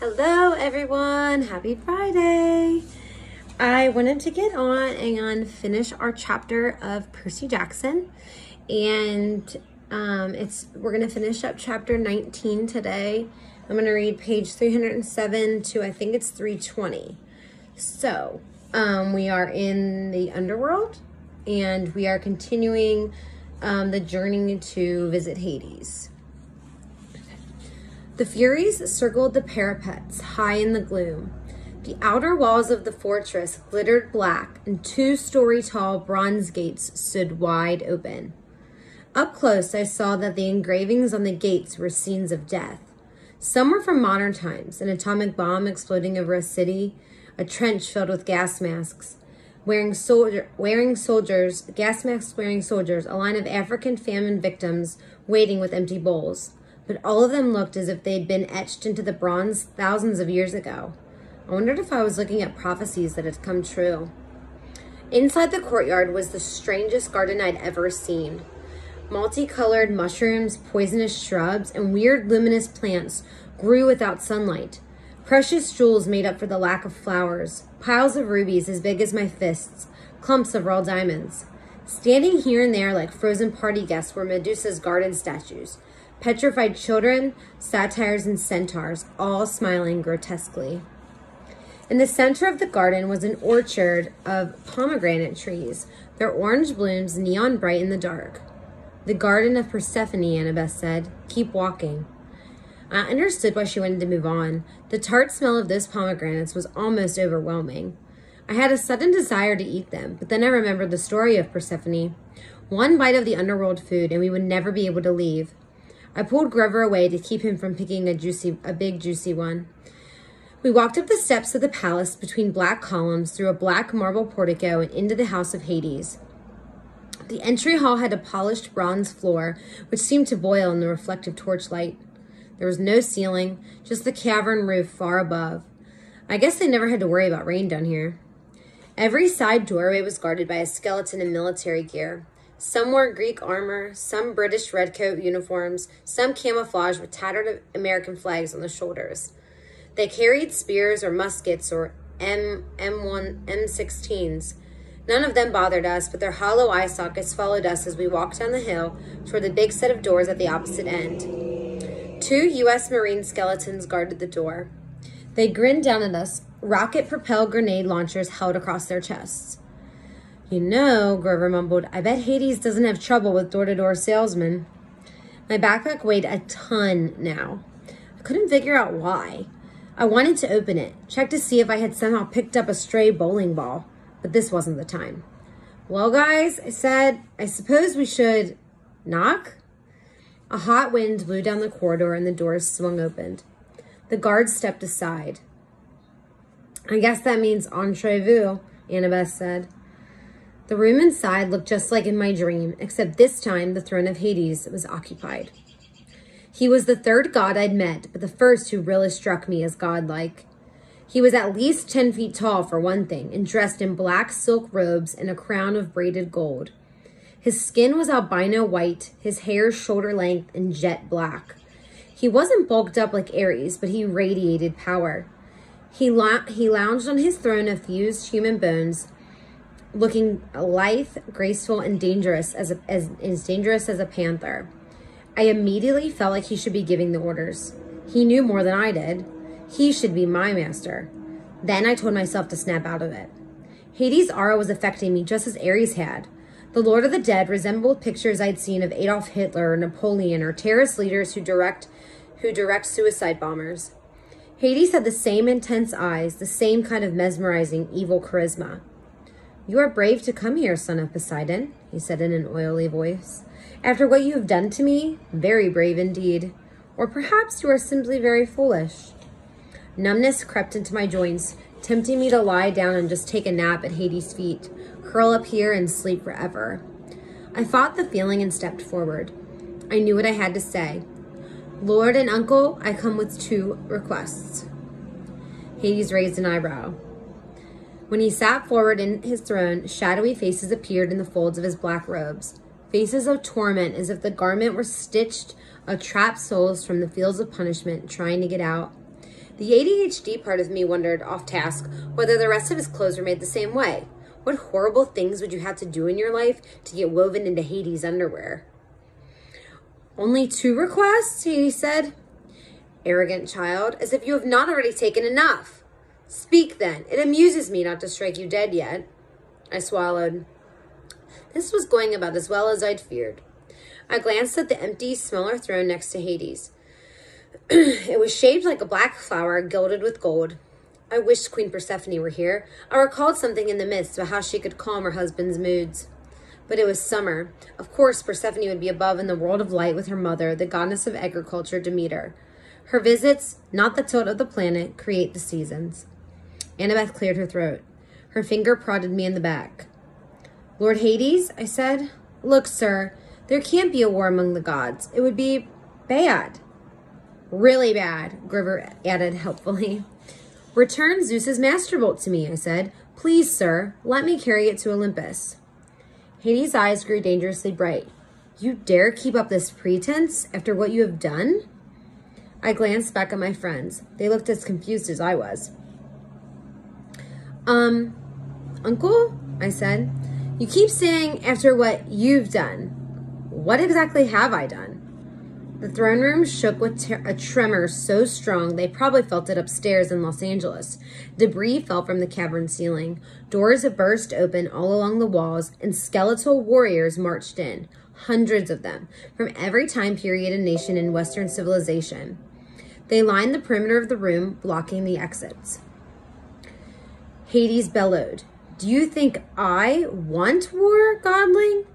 Hello everyone, happy Friday. I wanted to get on and finish our chapter of Percy Jackson, and we're going to finish up chapter 19 today. I'm going to read page 307 to I think it's 320. So we are in the underworld and we are continuing the journey to visit Hades. The Furies circled the parapets high in the gloom. The outer walls of the fortress glittered black, and 2-story-tall bronze gates stood wide open. Up close, I saw that the engravings on the gates were scenes of death. Some were from modern times, an atomic bomb exploding over a city, a trench filled with gas masks, wearing soldiers, a line of African famine victims waiting with empty bowls. But all of them looked as if they'd been etched into the bronze thousands of years ago. I wondered if I was looking at prophecies that had come true. Inside the courtyard was the strangest garden I'd ever seen. Multicolored mushrooms, poisonous shrubs, and weird luminous plants grew without sunlight. Precious jewels made up for the lack of flowers. Piles of rubies as big as my fists. Clumps of raw diamonds. Standing here and there like frozen party guests were Medusa's garden statues. Petrified children, satyrs, and centaurs, all smiling grotesquely. In the center of the garden was an orchard of pomegranate trees, their orange blooms neon bright in the dark. The garden of Persephone, Annabeth said. Keep walking. I understood why she wanted to move on. The tart smell of those pomegranates was almost overwhelming. I had a sudden desire to eat them, but then I remembered the story of Persephone. One bite of the underworld food, and we would never be able to leave. I pulled Grover away to keep him from picking a big juicy one. We walked up the steps of the palace between black columns through a black marble portico and into the house of Hades. The entry hall had a polished bronze floor, which seemed to boil in the reflective torchlight. There was no ceiling, just the cavern roof far above. I guess they never had to worry about rain down here. Every side doorway was guarded by a skeleton in military gear. Some wore Greek armor, some British redcoat uniforms, some camouflage with tattered American flags on the shoulders. They carried spears or muskets or M16s. None of them bothered us, but their hollow eye sockets followed us as we walked down the hill toward the big set of doors at the opposite end. 2 U.S. Marine skeletons guarded the door. They grinned down at us, rocket-propelled grenade launchers held across their chests. You know, Grover mumbled, I bet Hades doesn't have trouble with door-to-door salesmen. My backpack weighed a ton now. I couldn't figure out why. I wanted to open it, check to see if I had somehow picked up a stray bowling ball, but this wasn't the time. Well, guys, I said, I suppose we should knock? A hot wind blew down the corridor and the doors swung open. The guards stepped aside. I guess that means entrez-vous, Annabeth said. The room inside looked just like in my dream, except this time the throne of Hades was occupied. He was the third god I'd met, but the first who really struck me as godlike. He was at least 10 feet tall for one thing, and dressed in black silk robes and a crown of braided gold. His skin was albino white, his hair shoulder length and jet black. He wasn't bulked up like Ares, but he radiated power. He lounged on his throne of fused human bones, looking lithe, graceful, and dangerous as a panther. I immediately felt like he should be giving the orders. He knew more than I did. He should be my master. Then I told myself to snap out of it. Hades' aura was affecting me just as Ares had. The Lord of the Dead resembled pictures I'd seen of Adolf Hitler or Napoleon or terrorist leaders who direct suicide bombers. Hades had the same intense eyes, the same kind of mesmerizing evil charisma. You are brave to come here, son of Poseidon, he said in an oily voice. After what you have done to me, very brave indeed. Or perhaps you are simply very foolish. Numbness crept into my joints, tempting me to lie down and just take a nap at Hades' feet, curl up here and sleep forever. I fought the feeling and stepped forward. I knew what I had to say. Lord and uncle, I come with 2 requests. Hades raised an eyebrow. When he sat forward in his throne, shadowy faces appeared in the folds of his black robes. Faces of torment, as if the garment were stitched of trapped souls from the fields of punishment trying to get out. The ADHD part of me wondered, off task, whether the rest of his clothes were made the same way. What horrible things would you have to do in your life to get woven into Hades' underwear? Only 2 requests, Hades said. Arrogant child, as if you have not already taken enough. Speak then. It amuses me not to strike you dead yet. I swallowed. This was going about as well as I'd feared. I glanced at the empty, smaller throne next to Hades. It was shaped like a black flower gilded with gold. I wished Queen Persephone were here. I recalled something in the mist about how she could calm her husband's moods. But it was summer. Of course, Persephone would be above in the world of light with her mother, the goddess of agriculture, Demeter. Her visits, not the tilt of the planet, create the seasons. Annabeth cleared her throat. Her finger prodded me in the back. Lord Hades, I said. Look, sir, there can't be a war among the gods. It would be bad. Really bad, Griver added helpfully. Return Zeus's master bolt to me, I said. Please, sir, let me carry it to Olympus. Hades' eyes grew dangerously bright. You dare keep up this pretense after what you have done? I glanced back at my friends. They looked as confused as I was. Uncle? I said. You keep saying after what you've done. What exactly have I done? The throne room shook with a tremor so strong they probably felt it upstairs in Los Angeles. Debris fell from the cavern ceiling. Doors burst open all along the walls, and skeletal warriors marched in, hundreds of them, from every time period and nation in Western civilization. They lined the perimeter of the room, blocking the exits. Hades bellowed, Do you think I want war, godling?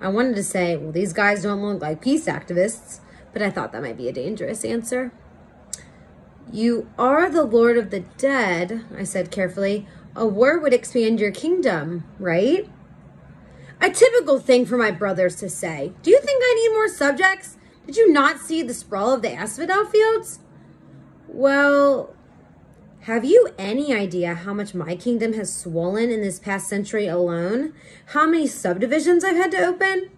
I wanted to say, well, these guys don't look like peace activists, but I thought that might be a dangerous answer. You are the Lord of the Dead, I said carefully. A war would expand your kingdom, right? A typical thing for my brothers to say. Do you think I need more subjects? Did you not see the sprawl of the asphodel fields? Well, have you any idea how much my kingdom has swollen in this past century alone? How many subdivisions I've had to open?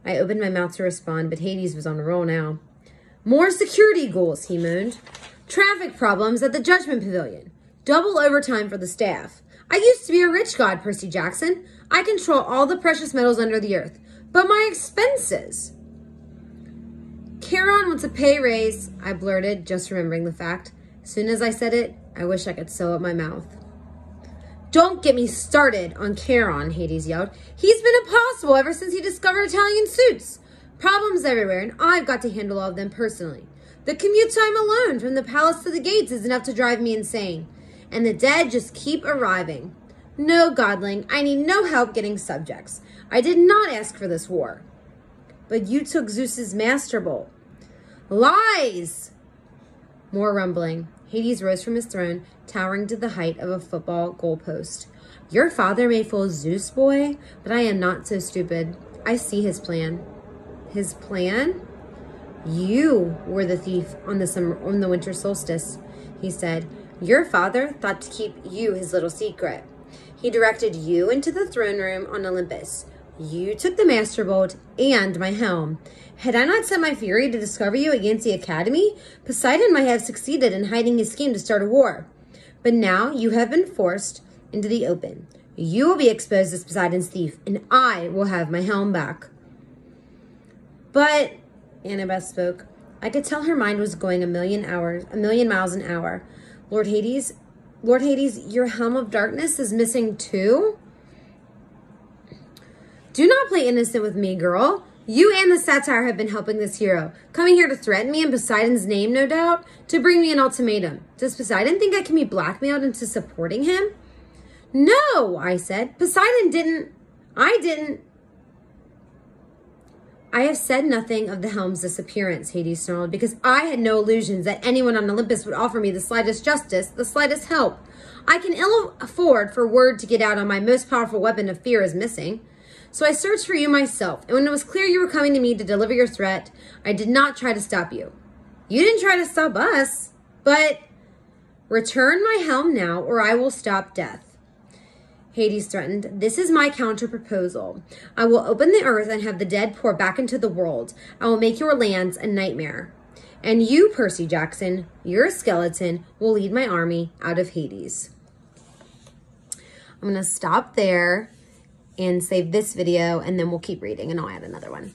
I opened my mouth to respond, but Hades was on a roll now. More security ghouls, he moaned. Traffic problems at the Judgment Pavilion. Double overtime for the staff. I used to be a rich god, Percy Jackson. I control all the precious metals under the earth. But my expenses. Charon wants a pay raise, I blurted, just remembering the fact. As soon as I said it, I wish I could sew up my mouth. Don't get me started on Charon, Hades yelled. He's been impossible ever since he discovered Italian suits. Problems everywhere, and I've got to handle all of them personally. The commute time alone from the palace to the gates is enough to drive me insane. And the dead just keep arriving. No, godling, I need no help getting subjects. I did not ask for this war. But you took Zeus's master bolt. Lies! More rumbling. Hades rose from his throne, towering to the height of a football goalpost. Your father may fool Zeus, boy, but I am not so stupid. I see his plan. His plan? You were the thief on the winter solstice, he said. Your father thought to keep you his little secret. He directed you into the throne room on Olympus. You took the master bolt and my helm. Had I not sent my fury to discover you against the academy, Poseidon might have succeeded in hiding his scheme to start a war. But now you have been forced into the open. You will be exposed as Poseidon's thief, and I will have my helm back. But, Annabeth spoke. I could tell her mind was going a million miles an hour. Lord Hades, your helm of darkness is missing too? Do not play innocent with me, girl. You and the satire have been helping this hero, coming here to threaten me in Poseidon's name, no doubt, to bring me an ultimatum. Does Poseidon think I can be blackmailed into supporting him? No, I said. Poseidon didn't. I didn't. I have said nothing of the helm's disappearance, Hades snarled, because I had no illusions that anyone on Olympus would offer me the slightest justice, the slightest help. I can ill afford for word to get out on my most powerful weapon of fear is missing. So I searched for you myself, and when it was clear you were coming to me to deliver your threat, I did not try to stop you. You didn't try to stop us, but return my helm now, or I will stop death. Hades threatened, this is my counter-proposal. I will open the earth and have the dead pour back into the world. I will make your lands a nightmare. And you, Percy Jackson, you're a skeleton, will lead my army out of Hades. I'm going to stop there and save this video, and then we'll keep reading, and I'll add another one.